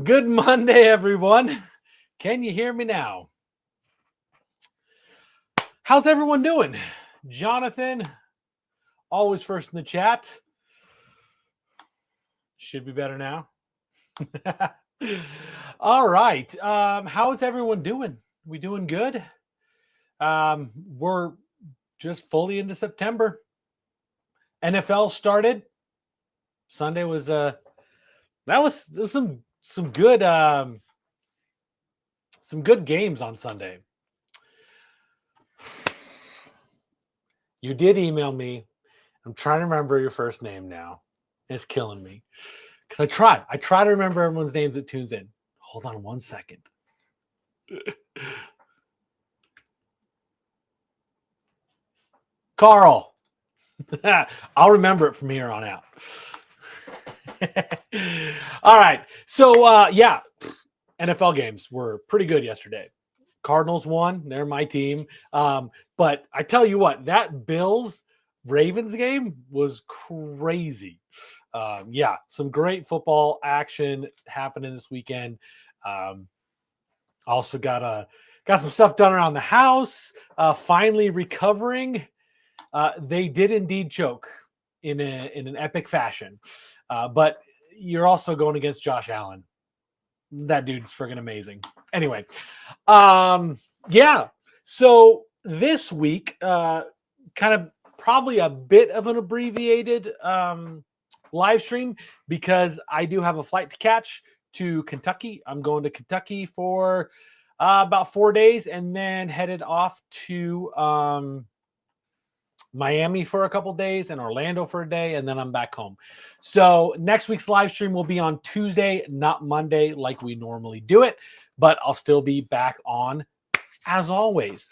Good Monday, everyone. Can you hear me now? How's everyone doing? Jonathan, always first in the chat. Should be better now. All right. How is everyone doing? We doing good? We're just fully into September. NFL started. Sunday was there was some good games on Sunday. You did email me. I'm trying to remember your first name now. It's killing me. Because I try to remember everyone's names that tunes in. Hold on one second. Carl. I'll remember it from here on out. All right. So, NFL games were pretty good yesterday. Cardinals won. They're my team. But I tell you what, that Bills-Ravens game was crazy. Some great football action happening this weekend. Also got some stuff done around the house. Finally recovering. They did indeed choke in an epic fashion. But you're also going against Josh Allen. That dude's friggin' amazing. Anyway, so this week, kind of probably a bit of an abbreviated live stream because I do have a flight to catch to Kentucky. I'm going to Kentucky for about 4 days and then headed off to Miami for a couple days and Orlando for a day, and then I'm back home. So next week's live stream will be on Tuesday, not Monday like we normally do it, but I'll still be back on as always.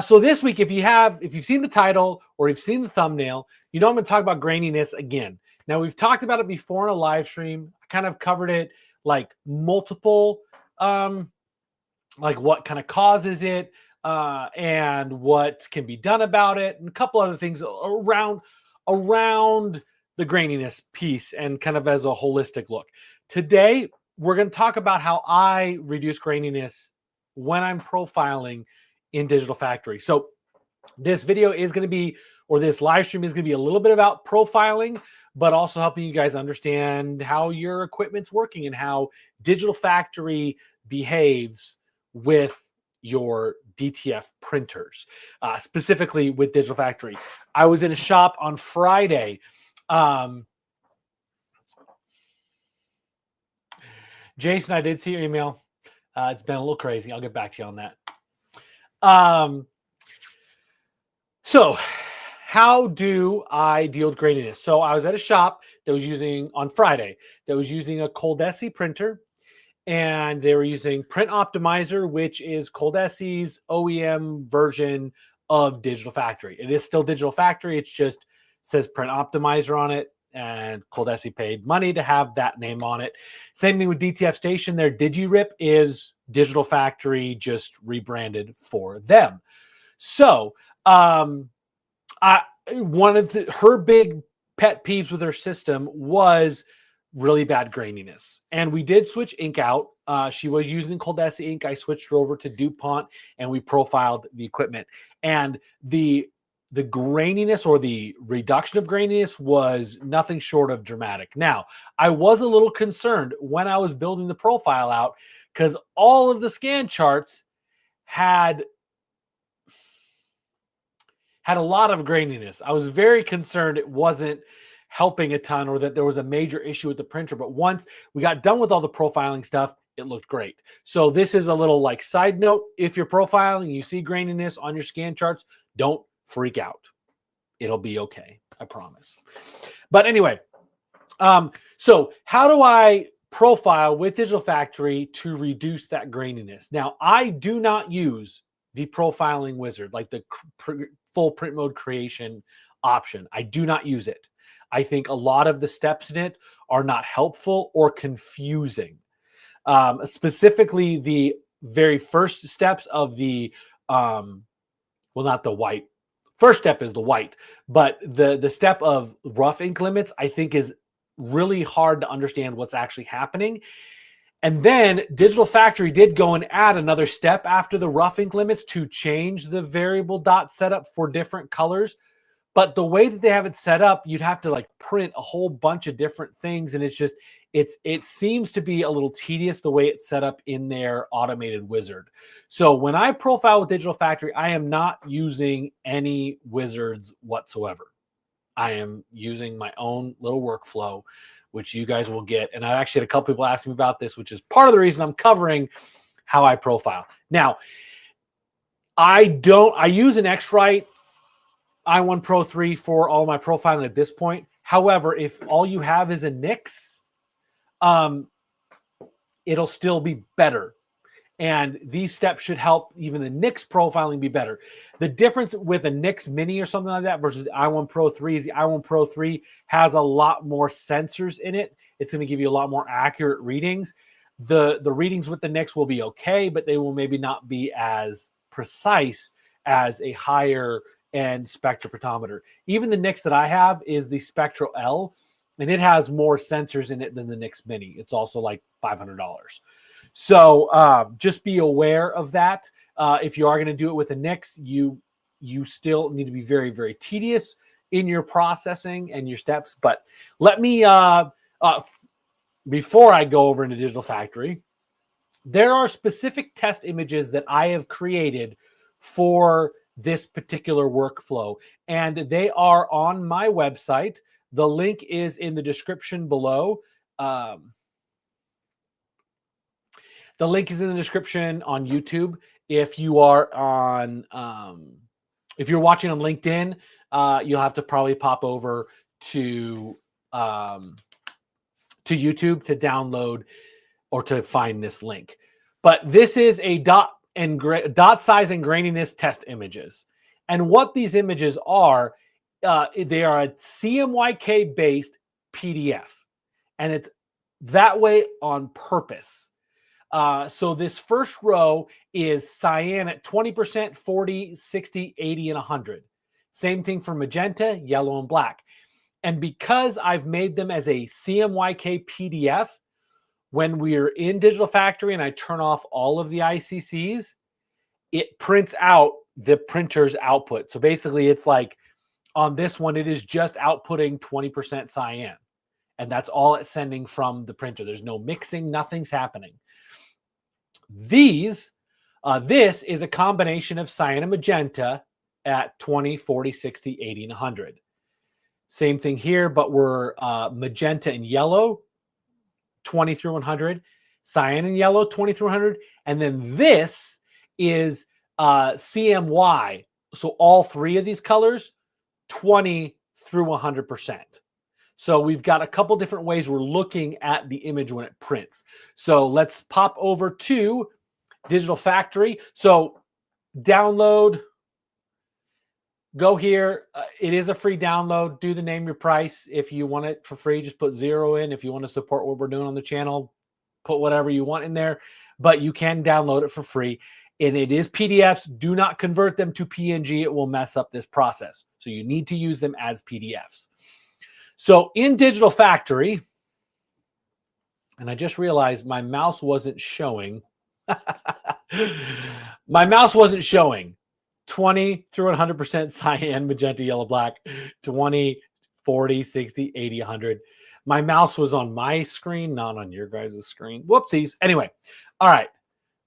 So this week, if you've seen the title or you've seen the thumbnail, you know I'm going to talk about graininess again. Now we've talked about it before in a live stream. I kind of covered it like multiple, like what kind of causes it, and what can be done about it, and a couple other things around the graininess piece and kind of as a holistic look. Today, we're going to talk about how I reduce graininess when I'm profiling in Digital Factory. So this video is going to be, or this live stream is going to be a little bit about profiling, but also helping you guys understand how your equipment's working and how Digital Factory behaves with your DTF printers, specifically with Digital Factory. I was in a shop on Friday. Jason, I did see your email. It's been a little crazy. I'll get back to you on that. So how do I deal with graininess? So I was at a shop that was using, on Friday, that was using a Coldesi printer. And they were using Print Optimizer, which is Coldesi's OEM version of Digital Factory. It is still Digital Factory. It just says Print Optimizer on it. And Coldesi paid money to have that name on it. Same thing with DTF Station. Their DigiRip is Digital Factory, just rebranded for them. So one of her big pet peeves with her system was really bad graininess. And we did switch ink out. She was using Coldesi ink. I switched her over to DuPont and we profiled the equipment. And the graininess or the reduction of graininess was nothing short of dramatic. Now, I was a little concerned when I was building the profile out because all of the scan charts had a lot of graininess. I was very concerned it wasn't helping a ton or that there was a major issue with the printer. But once we got done with all the profiling stuff, it looked great. So this is a little like side note. If you're profiling, you see graininess on your scan charts, don't freak out. It'll be okay. I promise. But anyway, so how do I profile with Digital Factory to reduce that graininess? Now, I do not use the profiling wizard, like the full print mode creation option. I do not use it. I think a lot of the steps in it are not helpful or confusing. Specifically, the very first steps of the, not the white. First step is the white, but the step of rough ink limits, I think, is really hard to understand what's actually happening. And then Digital Factory did go and add another step after the rough ink limits to change the variable dot setup for different colors. But the way that they have it set up, you'd have to like print a whole bunch of different things. And it seems to be a little tedious the way it's set up in their automated wizard. So when I profile with Digital Factory, I am not using any wizards whatsoever. I am using my own little workflow, which you guys will get. And I actually had a couple people ask me about this, which is part of the reason I'm covering how I profile. Now, I use an X-Rite i1 Pro 3 for all my profiling at this point. However, if all you have is a Nix, it'll still be better. And these steps should help even the Nix profiling be better. The difference with a Nix Mini or something like that versus the i1 Pro 3 is the i1 Pro 3 has a lot more sensors in it. It's going to give you a lot more accurate readings. The readings with the Nix will be okay, but they will maybe not be as precise as a higher end spectrophotometer. Even the Nix that I have is the Spectral L, and it has more sensors in it than the Nix Mini. It's also like $500. So just be aware of that. If you are going to do it with a Nix, you still need to be very, very tedious in your processing and your steps. But let me, before I go over into Digital Factory, there are specific test images that I have created for this particular workflow, and they are on my website. The link is in the description below. The link is in the description on YouTube. If you are on, if you're watching on LinkedIn, you'll have to probably pop over to YouTube to download or to find this link. But this is a dot size and graininess test images. And what these images are, they are a CMYK based PDF. And it's that way on purpose. So this first row is cyan at 20%, 40, 60, 80, and 100. Same thing for magenta, yellow, and black. And because I've made them as a CMYK PDF, when we're in Digital Factory and I turn off all of the ICCs, it prints out the printer's output. So basically it's like on this one, it is just outputting 20% cyan. And that's all it's sending from the printer. There's no mixing, nothing's happening. This is a combination of cyan and magenta at 20, 40, 60, 80, and 100. Same thing here, but we're magenta and yellow, 20 through 100, cyan and yellow, 20 through 100. And then this is CMY. So all three of these colors, 20 through 100%. So we've got a couple different ways we're looking at the image when it prints. So let's pop over to Digital Factory. So download, go here. It is a free download. Do the name your price. If you want it for free, just put 0 in. If you want to support what we're doing on the channel, put whatever you want in there. But you can download it for free. And it is PDFs. Do not convert them to PNG. It will mess up this process. So you need to use them as PDFs. So in Digital Factory, and I just realized my mouse wasn't showing. My mouse wasn't showing 20 through 100% cyan, magenta, yellow, black, 20, 40, 60, 80, 100. My mouse was on my screen, not on your guys' screen. Whoopsies. Anyway, all right,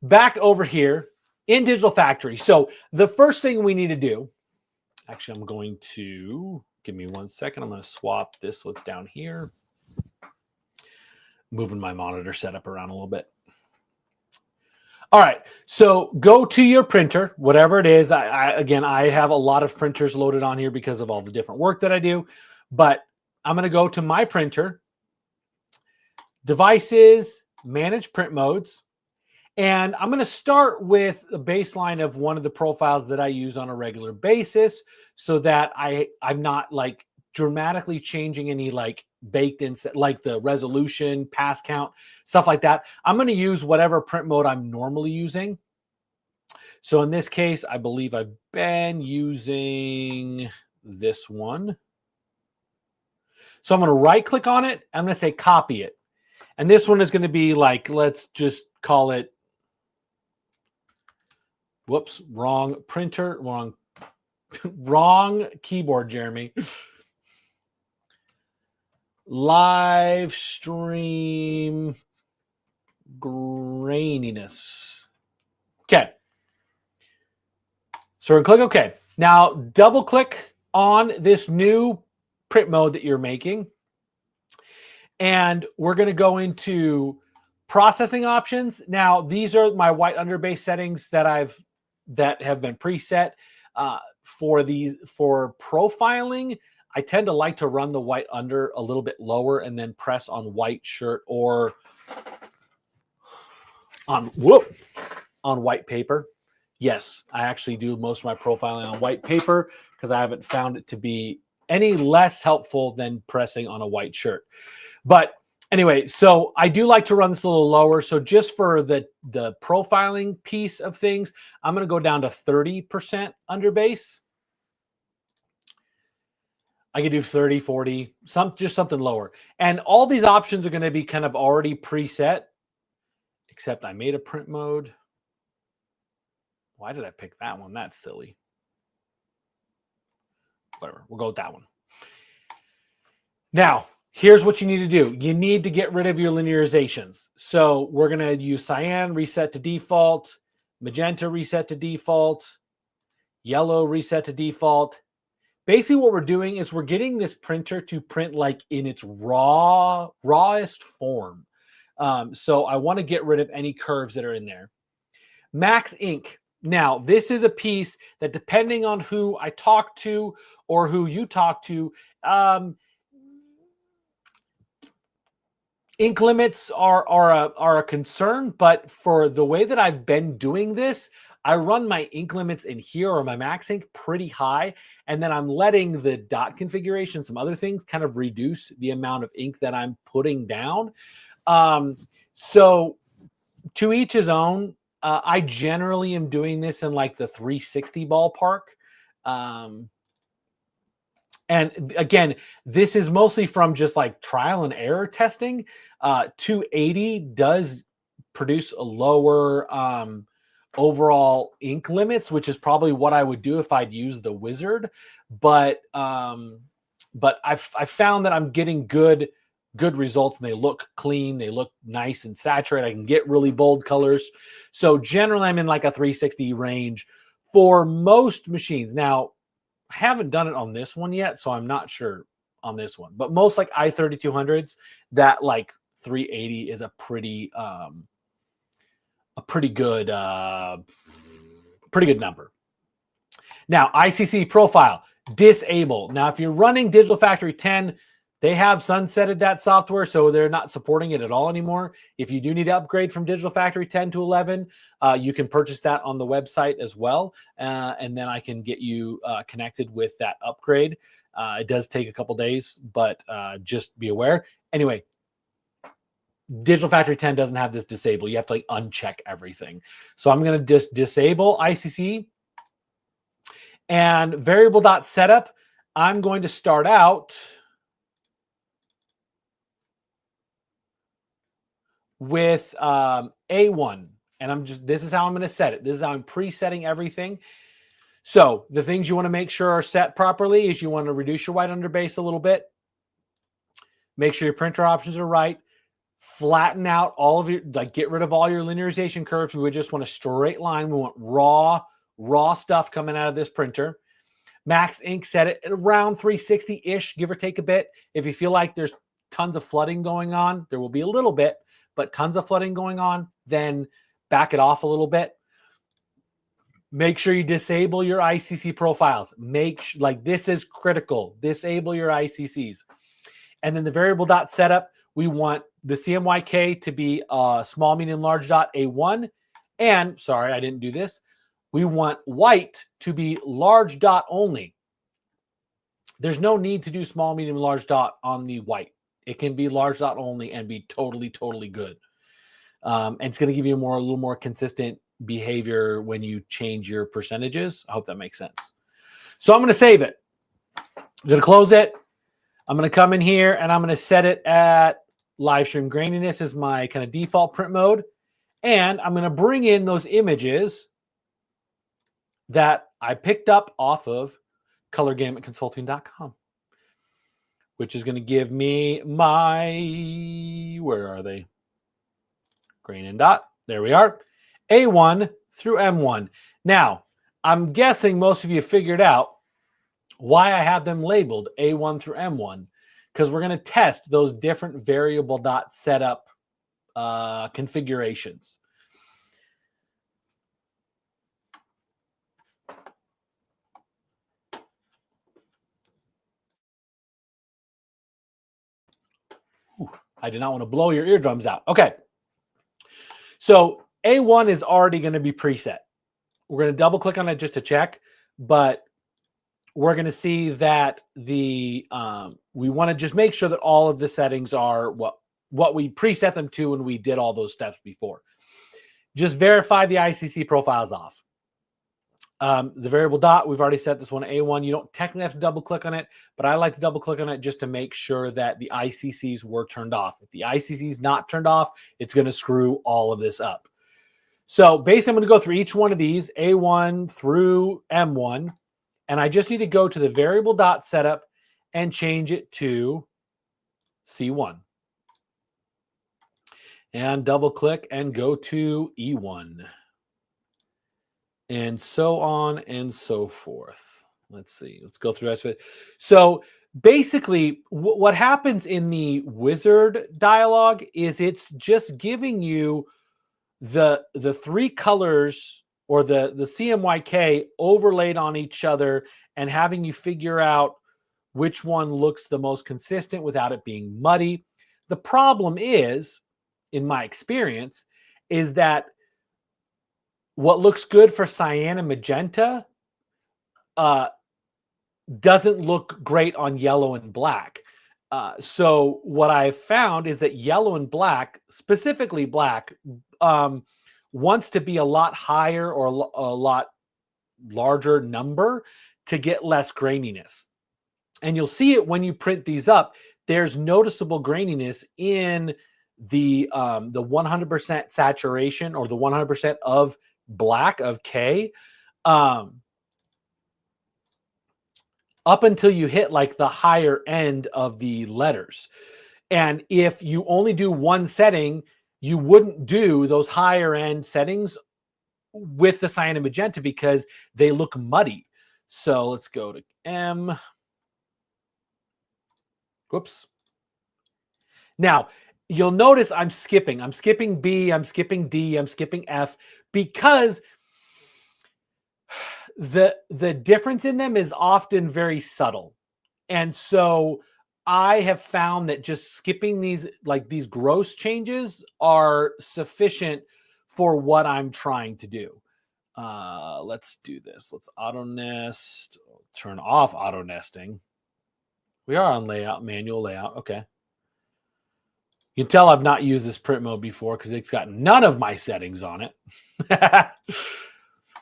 back over here in Digital Factory. So the first thing we need to do, actually, I'm going to, give me 1 second. I'm going to swap this so it's down here. Moving my monitor setup around a little bit. All right, so go to your printer, whatever it is. Again, I have a lot of printers loaded on here because of all the different work that I do. But I'm going to go to my printer, devices, manage print modes. And I'm going to start with a baseline of one of the profiles that I use on a regular basis so that I'm not like dramatically changing any like baked in, like the resolution, pass count, stuff like that. I'm going to use whatever print mode I'm normally using. So in this case, I believe I've been using this one. So I'm going to right click on it. I'm going to say copy it. And this one is going to be like, let's just call it, whoops, wrong printer, wrong keyboard, Jeremy. Live stream graininess. Okay. So we're going to click OK. Now, double click on this new print mode that you're making. And we're going to go into processing options. Now, these are my white underbase settings that have been preset for profiling. I tend to like to run the white under a little bit lower and then press on white shirt or on white paper. Yes, I actually do most of my profiling on white paper because I haven't found it to be any less helpful than pressing on a white shirt. But anyway, so I do like to run this a little lower. So just for the profiling piece of things, I'm going to go down to 30% underbase. I could do 30, 40, just something lower. And all these options are going to be kind of already preset, except I made a print mode. Why did I pick that one? That's silly. Whatever, we'll go with that one. Now, here's what you need to do. You need to get rid of your linearizations. So we're going to use cyan, reset to default, magenta, reset to default, yellow, reset to default. Basically what we're doing is we're getting this printer to print like in its rawest form. So I want to get rid of any curves that are in there. Max ink. Now, this is a piece that depending on who I talk to or who you talk to, ink limits are a concern, but for the way that I've been doing this, I run my ink limits in here or my max ink pretty high, and then I'm letting the dot configuration, some other things kind of reduce the amount of ink that I'm putting down. So to each his own. I generally am doing this in like the 360 ballpark. And again, this is mostly from just like trial and error testing. 280 does produce a lower overall ink limits, which is probably what I would do if I'd use the wizard. But I've found that I'm getting good results, and they look clean, they look nice and saturated. I can get really bold colors. So generally I'm in like a 360 range for most machines. Now, I haven't done it on this one yet, so I'm not sure on this one, but most like i3200s, that like 380 is a pretty good number. Now, ICC profile, disable. Now, if you're running Digital Factory 10, they have sunsetted that software, so they're not supporting it at all anymore. If you do need to upgrade from Digital Factory 10 to 11, you can purchase that on the website as well, and then I can get you connected with that upgrade. It does take a couple days, but just be aware. Anyway, Digital Factory 10 doesn't have this disable. You have to like uncheck everything. So I'm going to just disable ICC. And variable.setup, I'm going to start out with A1, and this is how I'm going to set it. This is how I'm presetting everything. So the things you want to make sure are set properly is you want to reduce your white underbase a little bit. Make sure your printer options are right. Flatten out all of your, like get rid of all your linearization curves. We would just want a straight line. We want raw stuff coming out of this printer. Max ink, set it at around 360-ish, give or take a bit. If you feel like there's tons of flooding going on, there will be a little bit, but tons of flooding going on, then back it off a little bit. Make sure you disable your ICC profiles. Like this is critical. Disable your ICCs. And then the variable dot setup, we want the CMYK to be small, medium, large dot A1. And sorry, I didn't do this. We want white to be large dot only. There's no need to do small, medium, large dot on the white. It can be large dot only and be totally good. And it's going to give you a little more consistent behavior when you change your percentages. I hope that makes sense. So I'm going to save it. I'm going to close it. I'm going to come in here and I'm going to set it at live stream graininess is my kind of default print mode. And I'm going to bring in those images that I picked up off of colorgamutconsulting.com, which is going to give me my, where are they? Grain and dot. There we are. A1 through M1. Now, I'm guessing most of you figured out why I have them labeled A1 through M1, because we're going to test those different variable dot setup configurations. I did not want to blow your eardrums out. Okay. So A1 is already going to be preset. We're going to double click on it just to check, but we're going to see that the we want to just make sure that all of the settings are what we preset them to when we did all those steps before. Just verify the ICC profiles off. The variable dot, we've already set this one A1. You don't technically have to double click on it, but I like to double click on it just to make sure that the ICCs were turned off. If the ICC is not turned off, it's going to screw all of this up. So basically, I'm going to go through each one of these, A1 through M1, and I just need to go to the variable dot setup and change it to C1. And double click and go to E1. And so on and so forth. Let's see. Let's go through the rest of it. So basically, what happens in the wizard dialog is it's just giving you the three colors or the CMYK overlaid on each other and having you figure out which one looks the most consistent without it being muddy. The problem is, in my experience, is that what looks good for cyan and magenta doesn't look great on yellow and black. So what I've found is that yellow and black, specifically black, wants to be a lot higher or a lot larger number to get less graininess. And you'll see it when you print these up. There's noticeable graininess in the 100% saturation or the 100% of black of K, up until you hit like the higher end of the letters. And if you only do one setting, you wouldn't do those higher end settings with the cyan and magenta because they look muddy. So let's go to M. Whoops. Now, you'll notice I'm skipping. I'm skipping B, I'm skipping D, I'm skipping F, because the difference in them is often very subtle. And so I have found that just skipping these, like these gross changes, are sufficient for what I'm trying to do. Let's do this. Let's auto nest, turn off auto nesting. We are on layout, manual layout. Okay. You can tell I've not used this print mode before because it's got none of my settings on it.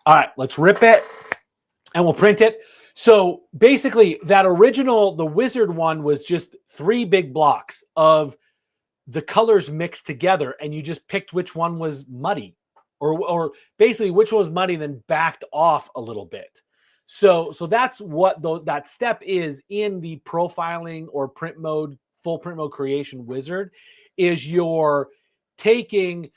All right, let's rip it and we'll print it. So basically that original, the wizard one, was just 3 big blocks of the colors mixed together, and you just picked which one was muddy, or basically which one was muddy and then backed off a little bit. So that's what that step is in the profiling or print mode, full print mode creation wizard, is you're taking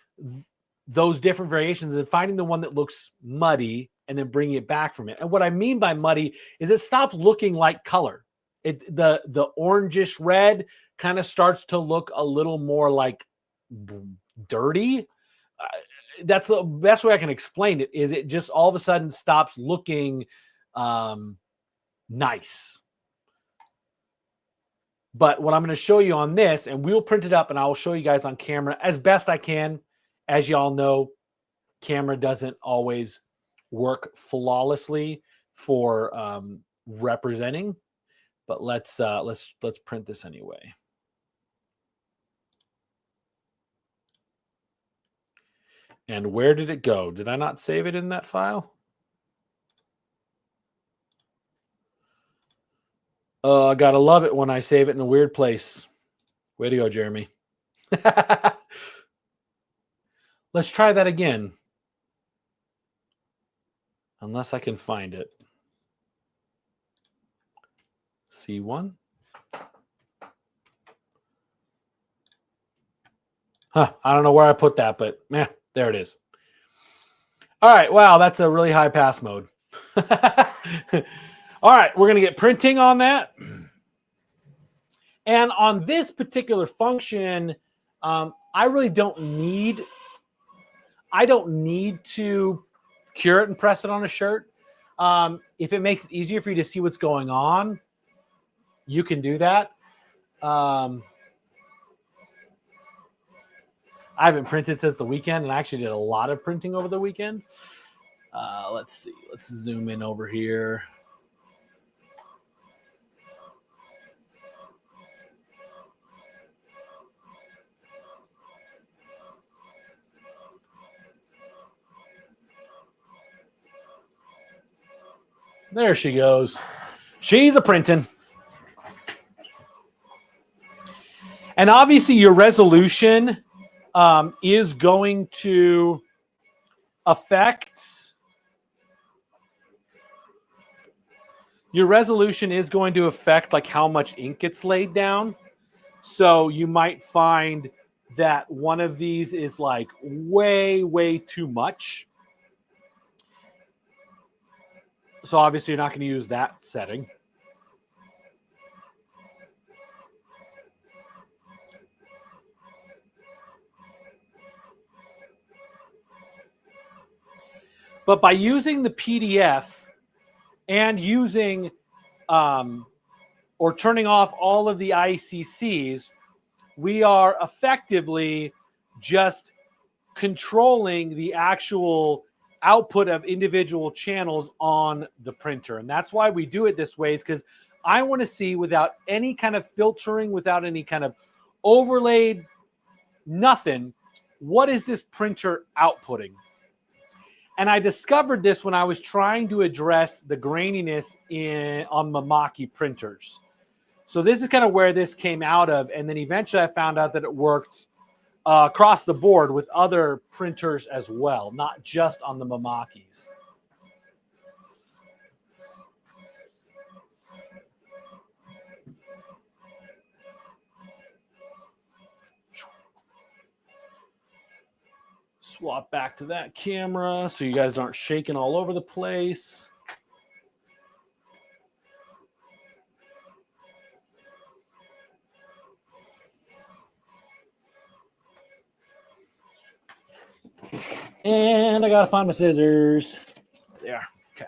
those different variations and finding the one that looks muddy and then bringing it back from it. And what I mean by muddy is it stops looking like color. The orangish red kind of starts to look a little more like dirty. That's the best way I can explain it, is it just all of a sudden stops looking nice. But what I'm going to show you on this, and we'll print it up and I will show you guys on camera as best I can. As y'all know, camera doesn't always work flawlessly for representing, but let's print this anyway. And where did it go? Did I not save it in that file? I gotta love it when I save it in a weird place. Way to go, Jeremy. Let's try that again. Unless I can find it. C1. Huh, I don't know where I put that, but there it is. All right, wow, that's a really high pass mode. All right, we're going to get printing on that. And on this particular function, I really don't need to cure it and press it on a shirt. If it makes it easier for you to see what's going on, you can do that. I haven't printed since the weekend, and I actually did a lot of printing over the weekend. Let's see. Let's zoom in over here. There she goes. She's a printing. And obviously your resolution is going to affect like how much ink gets laid down. So you might find that one of these is like way too much. So obviously you're not going to use that setting. But by using the PDF and using or turning off all of the ICCs, we are effectively just controlling the actual output of individual channels on the printer. And that's why we do it this way, is because I want to see, without any kind of filtering, without any kind of overlaid, nothing, what is this printer outputting? And I discovered this when I was trying to address the graininess on Mamaki printers. So this is kind of where this came out of. And then eventually I found out that it worked across the board with other printers as well, not just on the Mamakis. Swap back to that camera so you guys aren't shaking all over the place. And I gotta find my scissors. There. Okay.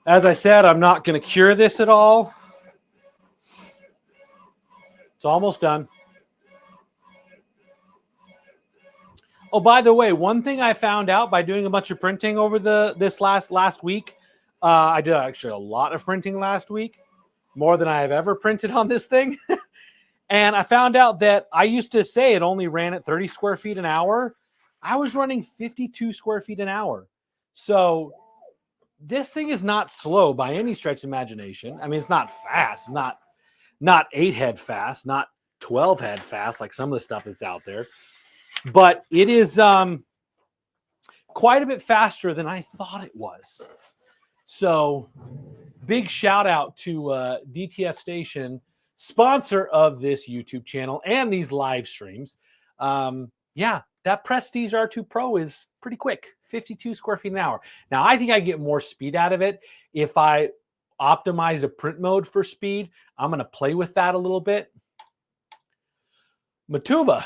As I said, I'm not going to cure this at all. It's almost done. Oh, by the way, one thing I found out by doing a bunch of printing over this last week, I did actually a lot of printing last week, more than I have ever printed on this thing. And I found out that I used to say it only ran at 30 square feet an hour. I was running 52 square feet an hour. So this thing is not slow by any stretch of imagination. I mean, it's not fast, not 8-head fast, not 12-head fast, like some of the stuff that's out there. But it is quite a bit faster than I thought it was. So big shout out to DTF Station, sponsor of this YouTube channel and these live streams. Yeah, that Prestige R2 Pro is pretty quick, 52 square feet an hour. Now, I think I get more speed out of it if I optimize the print mode for speed. I'm going to play with that a little bit. Matuba,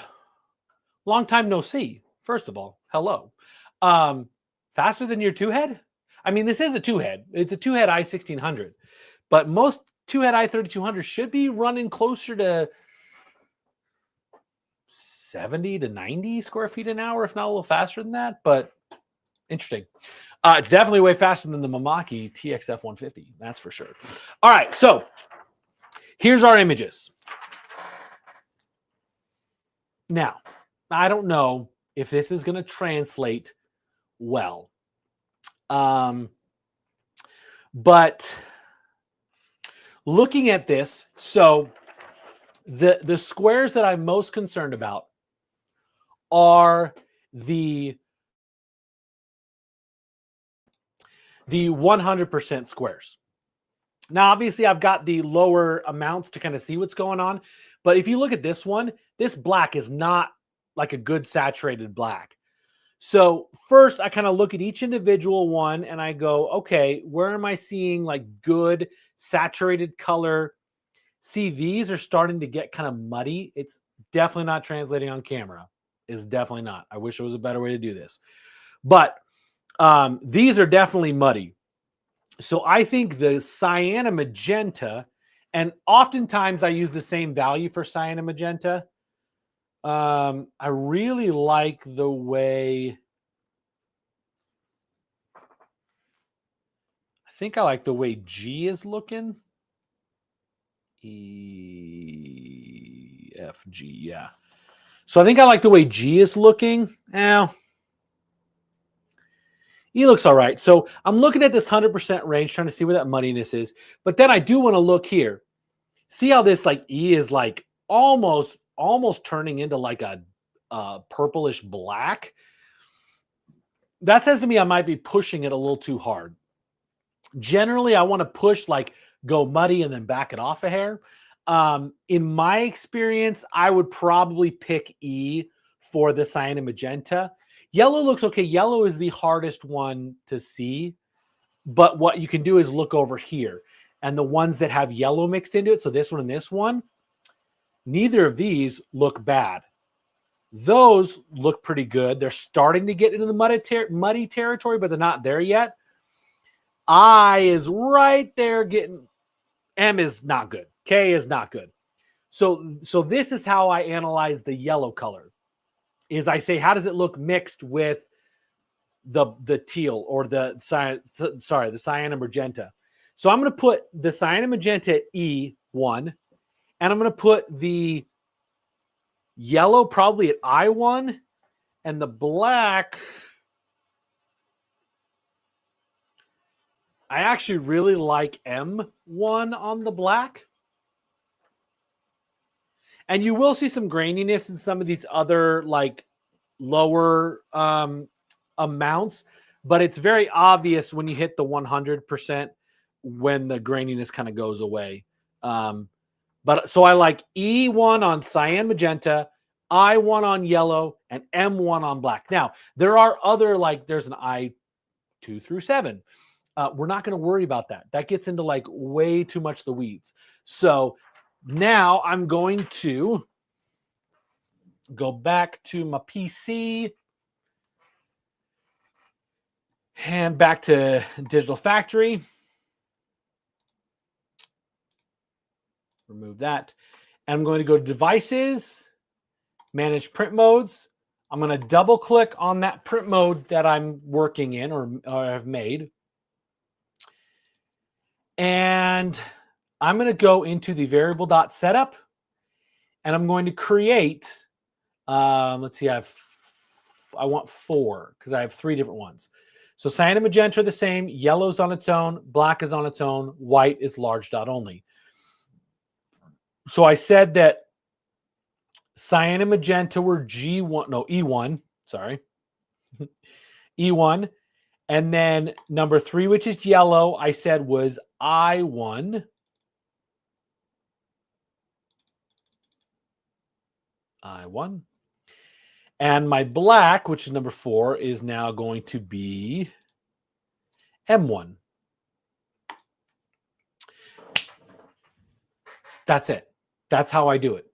long time no see. First of all, hello. Faster than your 2-head? I mean, this is a 2-head. It's a 2-head i1600. But most 2-head i3200 should be running closer to 70 to 90 square feet an hour, if not a little faster than that. But interesting. It's definitely way faster than the Mamaki TXF 150. That's for sure. All right, so here's our images. Now, I don't know if this is going to translate well. But looking at this, so The squares that I'm most concerned about are the 100% squares. Now, obviously, I've got the lower amounts to kind of see what's going on. But if you look at this one, this black is not like a good saturated black. So first, I kind of look at each individual one and I go, okay, where am I seeing like good saturated color? See, these are starting to get kind of muddy. It's definitely not translating on camera. It's definitely not. I wish there was a better way to do this. But these are definitely muddy. So I think the cyan and magenta, and oftentimes I use the same value for cyan and magenta. I really like the way, I think I like the way G is looking. E, F, G, yeah. So I think I like the way G is looking. Now, E looks all right. So I'm looking at this 100% range, trying to see where that muddiness is. But then I do want to look here. See how this like E is like almost turning into like a purplish black. That says to me I might be pushing it a little too hard. Generally, I want to push like go muddy and then back it off a hair. In my experience, I would probably pick E for the cyan and magenta. Yellow looks okay. Yellow is the hardest one to see, but what you can do is look over here and the ones that have yellow mixed into it. So this one and this one, neither of these look bad. Those look pretty good. They're starting to get into the muddy territory, but they're not there yet. I is right there getting, M is not good. K is not good. So this is how I analyze the yellow color. Is I say, how does it look mixed with the teal or the cyan and magenta? So I'm going to put the cyan and magenta at E1, and I'm going to put the yellow probably at I1, and the black, I actually really like M1 on the black. And you will see some graininess in some of these other like lower amounts, but it's very obvious when you hit the 100% when the graininess kind of goes away. But so I like E1 on cyan magenta, I1 on yellow, and M1 on black. Now, there are other, like there's an I2 through 7. We're not going to worry about that. That gets into like way too much the weeds. So now I'm going to go back to my PC and back to Digital Factory. Remove that. And I'm going to go to Devices, Manage Print Modes. I'm going to double click on that print mode that I'm working in or have made. And I'm going to go into the variable.setup and I'm going to create, let's see, I want 4 because I have 3 different ones. So cyan and magenta are the same. Yellow's on its own. Black is on its own. White is large dot only. So I said that cyan and magenta were E1, sorry. E1. And then number 3, which is yellow, I said was I1. I1. And my black, which is number 4, is now going to be M1. That's it. That's how I do it.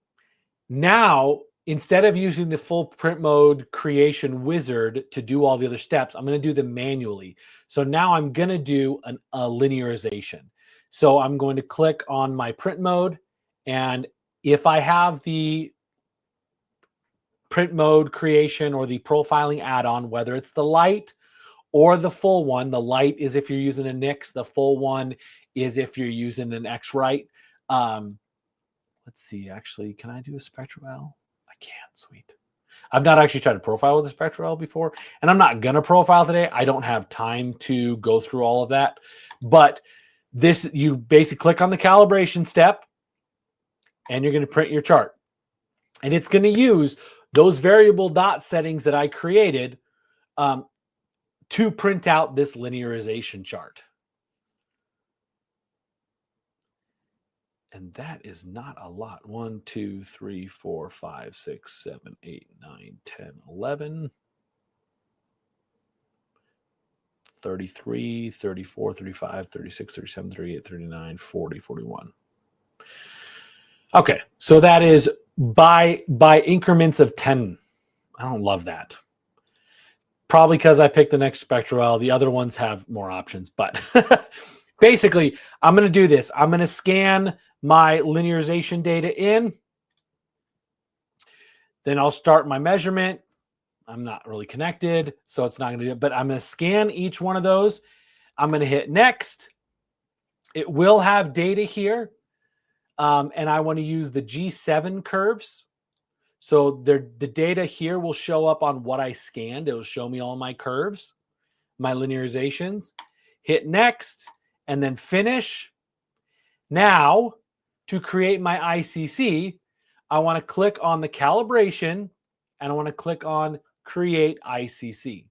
Now, instead of using the full print mode creation wizard to do all the other steps, I'm going to do them manually. So now I'm going to do a linearization. So I'm going to click on my print mode. And if I have the print mode creation or the profiling add-on, whether it's the light or the full one, the light is if you're using a Nix, the full one is if you're using an X-Rite. Let's see, actually, can I do a SpectraL? I can, sweet. I've not actually tried to profile with a SpectraL before, and I'm not going to profile today. I don't have time to go through all of that. But this, you basically click on the calibration step, and you're going to print your chart. And it's going to use those variable dot settings that I created to print out this linearization chart. And that is not a lot. 1, 2, 3, 4, 5, 6, 7, 8, 9, 10, 11, 33, 34, 35, 36, 37, 38, 39, 40, 41. Okay, so that is by increments of 10. I don't love that. Probably because I picked the next spectral. The other ones have more options, but basically, I'm going to do this. I'm going to scan my linearization data in. Then I'll start my measurement. I'm not really connected, so it's not going to do it, but I'm going to scan each one of those. I'm going to hit next. It will have data here, and I want to use the G7 curves. So the data here will show up on what I scanned. It will show me all my curves, my linearizations. Hit next, and then finish. Now, to create my ICC, I want to click on the calibration, and I want to click on Create ICC.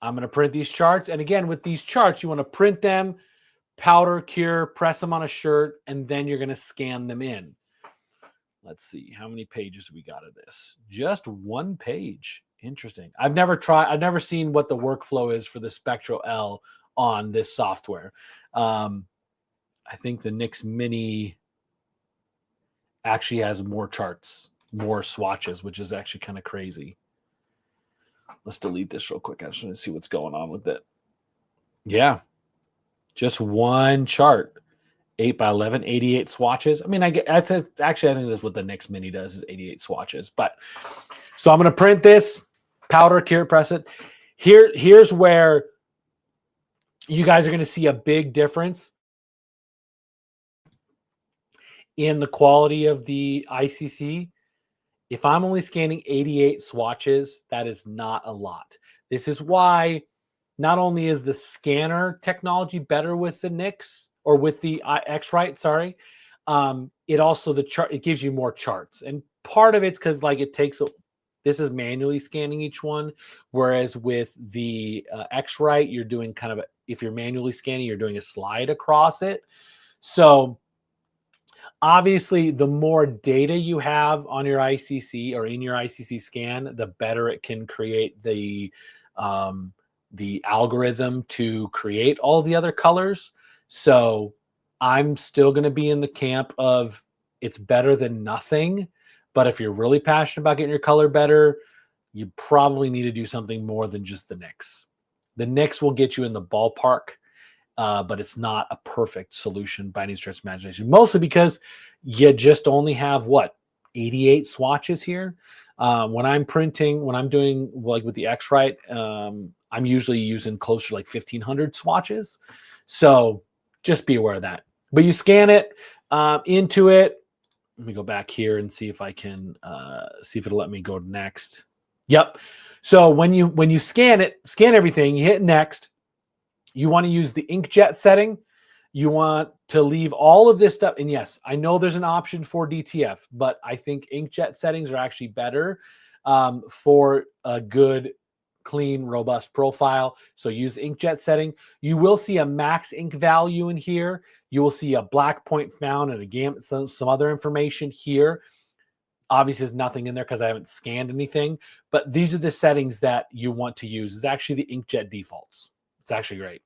I'm going to print these charts. And again, with these charts, you want to print them, powder, cure, press them on a shirt, and then you're going to scan them in. Let's see, how many pages we got of this? Just one page. Interesting. I've never seen what the workflow is for the Spectral L on this software. I think the Nix Mini actually has more charts, more swatches, which is actually kind of crazy. Let's delete this real quick. I just want to see what's going on with it. Yeah, just one chart, 8x11, 88 swatches. I mean, I think that's what the Nix Mini does, is 88 swatches. But so I'm going to print this, powder, cure, press it. Here's where you guys are going to see a big difference in the quality of the ICC. If I'm only scanning 88 swatches, that is not a lot. This is why not only is the scanner technology better with the Nix or with the X-Rite, sorry, it also it gives you more charts. And part of it's because this is manually scanning each one, whereas with the X-Rite, you're doing if you're manually scanning, you're doing a slide across it. So obviously, the more data you have on your ICC or in your ICC scan, the better it can create the algorithm to create all the other colors. So I'm still going to be in the camp of it's better than nothing. But if you're really passionate about getting your color better, you probably need to do something more than just the Nix. The Nix will get you in the ballpark. But it's not a perfect solution by any stretch of imagination, mostly because you just only have 88 swatches here. When I'm doing like with the X-Rite, I'm usually using closer to like 1,500 swatches. So just be aware of that. But you scan it into it. Let me go back here and see if I can see if it'll let me go next. Yep. So when you scan everything, you hit next. You want to use the inkjet setting. You want to leave all of this stuff. And yes, I know there's an option for DTF, but I think inkjet settings are actually better for a good, clean, robust profile. So use inkjet setting. You will see a max ink value in here. You will see a black point found and a gamut, some other information here. Obviously, there's nothing in there because I haven't scanned anything. But these are the settings that you want to use. It's actually the inkjet defaults. It's actually great.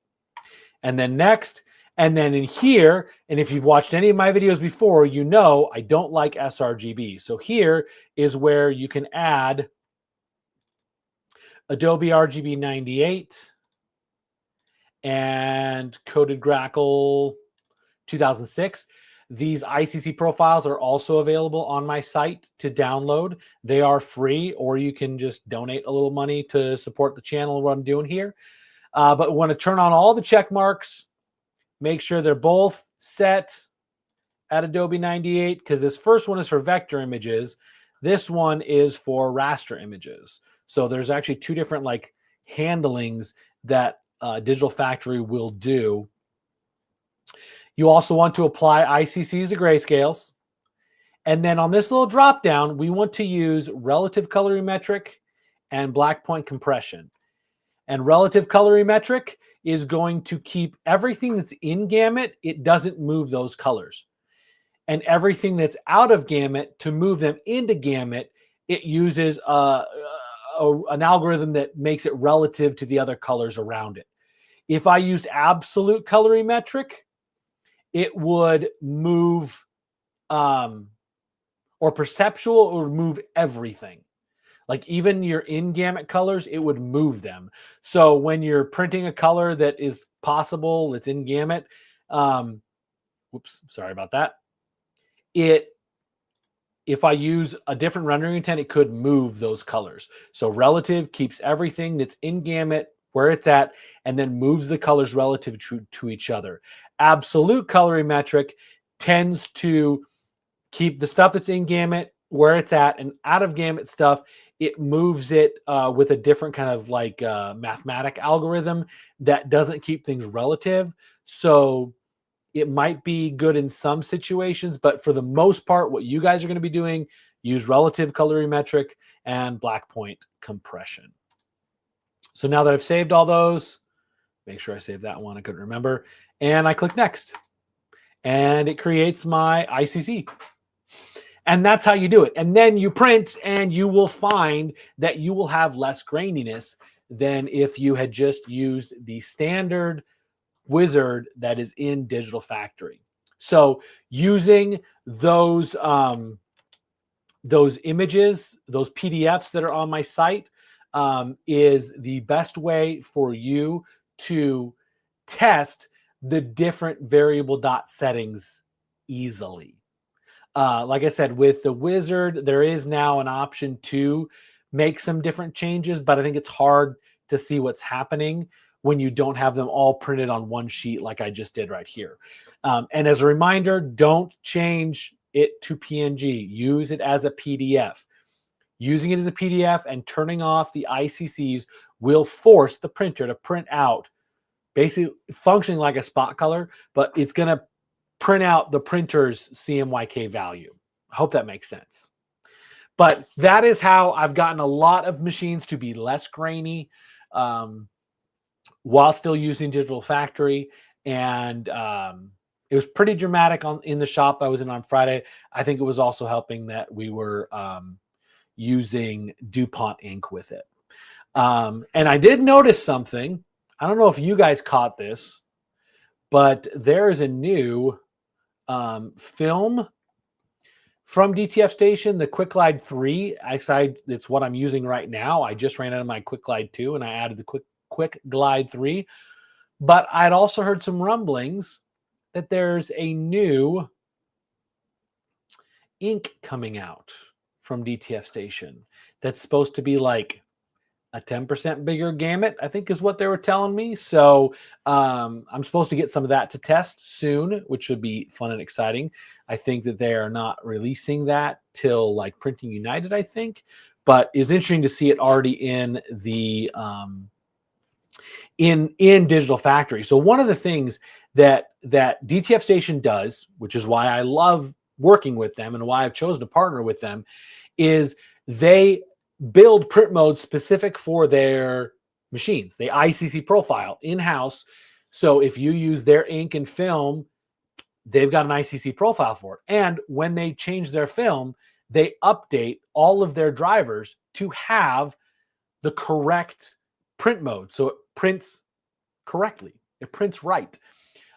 And then next, and then in here, and if you've watched any of my videos before, you know I don't like sRGB. So here is where you can add Adobe RGB 98 and Coded Grackle 2006. These ICC profiles are also available on my site to download. They are free, or you can just donate a little money to support the channel and what I'm doing here. But we want to turn on all the check marks, make sure they're both set at Adobe 98, because this first one is for vector images. This one is for raster images. So there's actually two different handlings that Digital Factory will do You also want to apply ICCs to grayscales. And then on this little drop down, we want to use relative colorimetric and black point compression. And relative colorimetric is going to keep everything that's in gamut, it doesn't move those colors. And everything that's out of gamut, to move them into gamut, it uses an algorithm that makes it relative to the other colors around it. If I used absolute colorimetric, it would move, or perceptual, it would move everything. Like even your in-gamut colors, it would move them. So when you're printing a color that is possible, it's in gamut, whoops, sorry about that. If I use a different rendering intent, it could move those colors. So relative keeps everything that's in gamut where it's at, and then moves the colors relative to each other. Absolute colorimetric tends to keep the stuff that's in gamut where it's at, and out of gamut stuff, it moves it with a different kind of like mathematic algorithm that doesn't keep things relative. So it might be good in some situations, but for the most part, what you guys are going to be doing, use relative colorimetric and black point compression. So now that I've saved all those, make sure I saved that one. I couldn't remember. And I click next. And it creates my ICC. And that's how you do it. And then you print, and you will find that you will have less graininess than if you had just used the standard wizard that is in Digital Factory. So using those images, those PDFs that are on my site, is the best way for you to test the different variable dot settings easily. Like I said, with the wizard, there is now an option to make some different changes, but I think it's hard to see what's happening when you don't have them all printed on one sheet like I just did right here. And as a reminder, don't change it to PNG. Use it as a PDF. Using it as a PDF and turning off the ICCs will force the printer to print out, basically functioning like a spot color, but it's going to print out the printer's CMYK value. I hope that makes sense. But that is how I've gotten a lot of machines to be less grainy while still using Digital Factory. And it was pretty dramatic in the shop I was in on Friday. I think it was also helping that we were using DuPont ink with it. And I did notice something. I don't know if you guys caught this, but there is a new film from DTF Station, the Quick Glide 3. Actually, it's what I'm using right now. I just ran out of my Quick Glide 2 and I added the Quick Glide 3. But I'd also heard some rumblings that there's a new ink coming out from DTF Station that's supposed to be like a 10% bigger gamut, I think is what they were telling me. So I'm supposed to get some of that to test soon, which should be fun and exciting. I think that they are not releasing that till like Printing United, I think. But it's interesting to see it already in the in Digital Factory. So one of the things that DTF Station does, which is why I love working with them and why I've chosen to partner with them, is they build print modes specific for their machines. They ICC profile in-house. So if you use their ink and film, they've got an ICC profile for it. And when they change their film, they update all of their drivers to have the correct print mode. So it prints correctly. It prints right.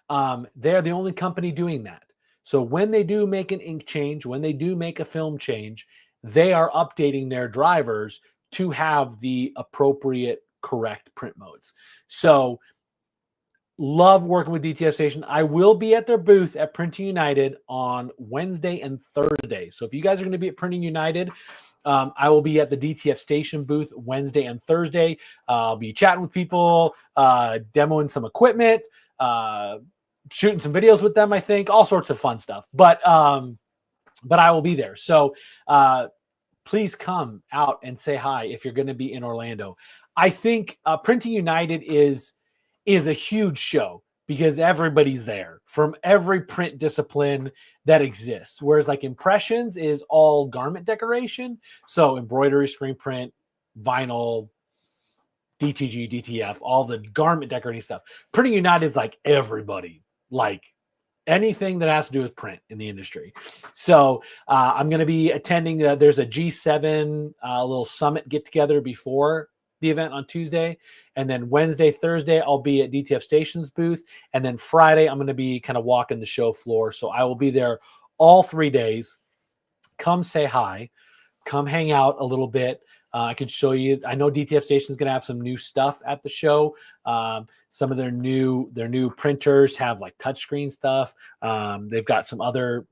They're the only company doing that. So when they do make an ink change, when they do make a film change, they are updating their drivers to have the appropriate correct print modes. So love working with DTF Station. I will be at their booth at Printing United on Wednesday and Thursday. So if you guys are going to be at Printing United, I will be at the DTF Station booth Wednesday and Thursday. I'll be chatting with people, demoing some equipment, shooting some videos with them, I think, all sorts of fun stuff. But I will be there. So please come out and say hi if you're going to be in Orlando. I think Printing United is a huge show. because everybody's there from every print discipline that exists. Whereas like impressions is all garment decoration. So embroidery, screen print, vinyl, DTG, DTF, all the garment decorating stuff. Printing United is like everybody, like anything that has to do with print in the industry. So I'm going to be attending, there's a G7 little summit get together before the event on Tuesday. And then Wednesday, Thursday, I'll be at DTF Station's booth. And then Friday, I'm going to be kind of walking the show floor. So I will be there all 3 days. Come say hi. Come hang out a little bit. I can show you. I know DTF Station is going to have some new stuff at the show. Some of their new printers have like touchscreen stuff. They've got some other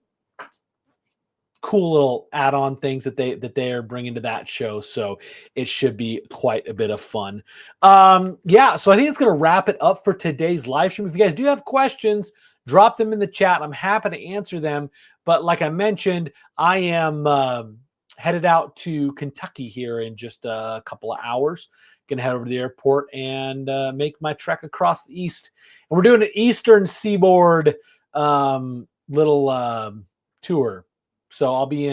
cool little add-on things that they are bringing to that show. So it should be quite a bit of fun. Yeah. So I think it's going to wrap it up for today's live stream. If you guys do have questions, drop them in the chat. I'm happy to answer them. But like I mentioned, I am headed out to Kentucky here in just a couple of hours. Gonna head over to the airport and make my trek across the east. And we're doing an Eastern Seaboard little tour. So I'll be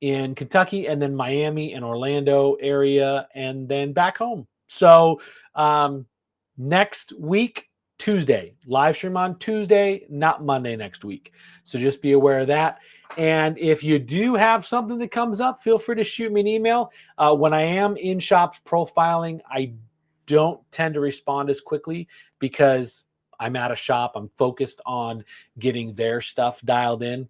in Kentucky and then Miami and Orlando area and then back home. So next week, Tuesday, live stream on Tuesday, not Monday next week. So just be aware of that. And if you do have something that comes up, feel free to shoot me an email. When I am in shops profiling, I don't tend to respond as quickly because I'm at a shop. I'm focused on getting their stuff dialed in.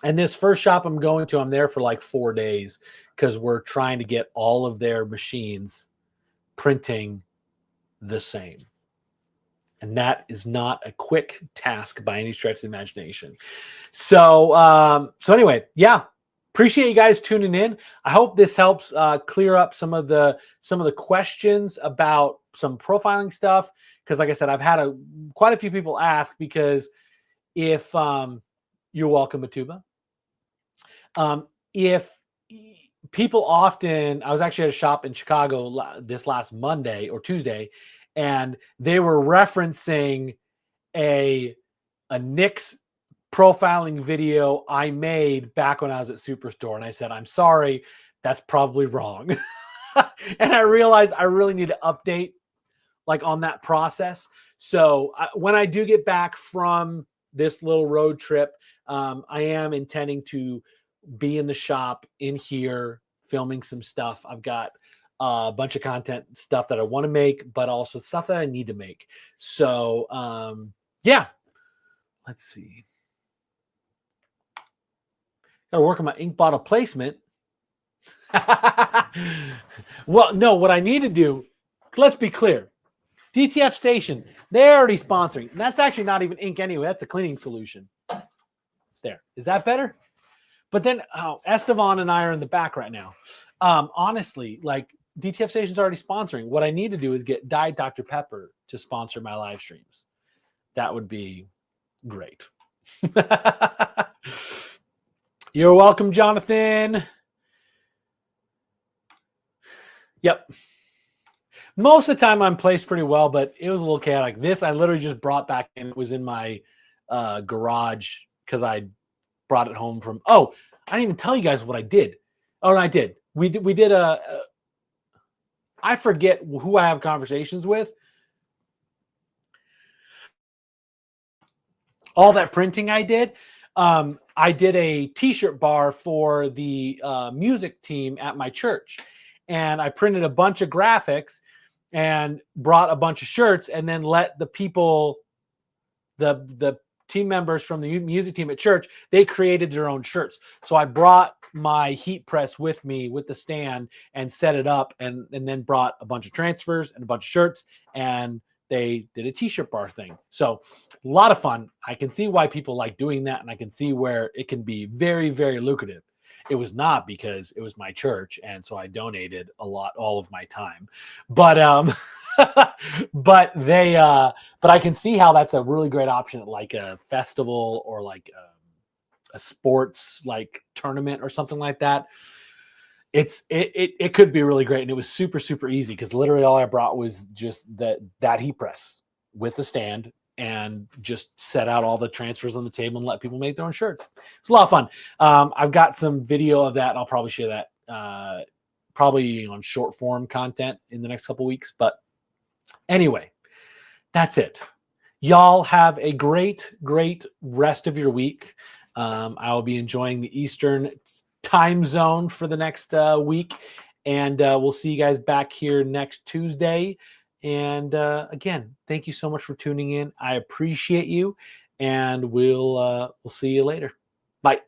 And this first shop I'm going to, I'm there for like 4 days because we're trying to get all of their machines printing the same. And that is not a quick task by any stretch of the imagination. So, anyway, yeah, appreciate you guys tuning in. I hope this helps clear up some of the questions about some profiling stuff. Because, like I said, I've had quite a few people ask. Because if you're welcome, Matuba. If people often, I was actually at a shop in Chicago this last Monday or Tuesday. And they were referencing a Nix profiling video I made back when I was at Superstore. And I said, I'm sorry, that's probably wrong. And I realized I really need to update like on that process. So when I do get back from this little road trip, I am intending to be in the shop in here filming some stuff. I've got a bunch of content stuff that I want to make, but also stuff that I need to make. So, yeah, let's see. Got to work on my ink bottle placement. Well, no, what I need to do, let's be clear. DTF Station, they're already sponsoring. And that's actually not even ink anyway. That's a cleaning solution. There. Is that better? But then, Estevan and I are in the back right now. Honestly, like, DTF Station's already sponsoring. What I need to do is get Diet Dr. Pepper to sponsor my live streams. That would be great. You're welcome, Jonathan. Yep. Most of the time I'm placed pretty well, but it was a little chaotic. This I literally just brought back in. It was in my garage because I brought it home from. Oh, I didn't even tell you guys what I did. Oh, and I did. We did I forget who I have conversations with. All that printing I did. I did a t-shirt bar for the music team at my church. And I printed a bunch of graphics and brought a bunch of shirts and then let the people, the team members from the music team at church, they created their own shirts. So I brought my heat press with me with the stand and set it up and then brought a bunch of transfers and a bunch of shirts and they did a t-shirt bar thing. So a lot of fun. I can see why people like doing that and I can see where it can be very, very lucrative. It was not because it was my church and so I donated all of my time. But but I can see how that's a really great option at like a festival or like a sports like tournament or something like that. It could be really great. And it was super, super easy because literally all I brought was just that heat press with the stand and just set out all the transfers on the table and let people make their own shirts. It's a lot of fun. I've got some video of that. And I'll probably share that probably on short form content in the next couple weeks. But anyway, that's it. Y'all have a great rest of your week. I will be enjoying the Eastern time zone for the next week. And we'll see you guys back here next Tuesday. And again, thank you so much for tuning in. I appreciate you. And we'll see you later. Bye.